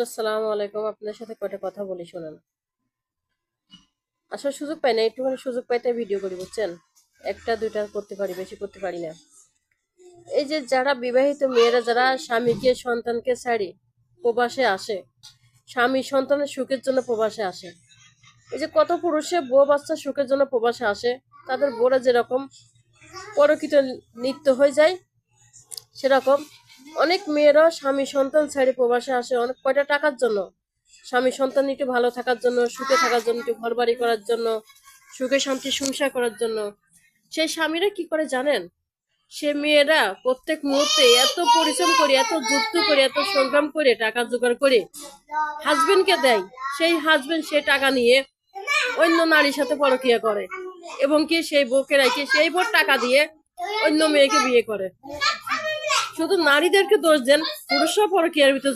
আসসালামু আলাইকুম। আপনার সাথে কয়টা কথা বলি শুনেন। আসলে সুযোগ পাই না, একটুখানি সুযোগ পাইতে ভিডিও করি, বুঝছেন? একটা দুইটা করতে পারি, বেশি করতে পারি না। এই যে যারা বিবাহিত মেয়েরা যারা স্বামীকে সন্তানকে ছাড়ি প্রবাসে আসে, স্বামী সন্তানের সুখের জন্য প্রবাসে আসে। এই যে কত পুরুষে বউ বাচ্চা সুখের জন্য প্রবাসে আসে, তাদের বউরা যেরকম পরকীত নিত্য হয়ে যায়, সেরকম অনেক মেয়েরা স্বামী সন্তান ছেড়ে প্রবাসে আসে অনেক কয়টা টাকার জন্য। স্বামী সন্তান একটু ভালো থাকার জন্য, সুখে থাকার জন্য, একটু ঘর বাড়ি করার জন্য, সুখে শান্তি সংসার করার জন্য। সেই স্বামীরা কি করে জানেন? সে মেয়েরা প্রত্যেক মুহূর্তে এত পরিশ্রম করে, এত যুদ্ধ করে, এত সংগ্রাম করে টাকা জোগাড় করে হাজবেন্ডকে দেয়। সেই হাজবেন্ড সে টাকা নিয়ে অন্য নারীর সাথে পরকীয়া করে, এবং কি সেই বউকে রেখে সেই বউর টাকা দিয়ে অন্য মেয়েকে বিয়ে করে। শুধু নারীদেরকে দোষ দেন, পুরুষরা পরকীয়ার ভিতর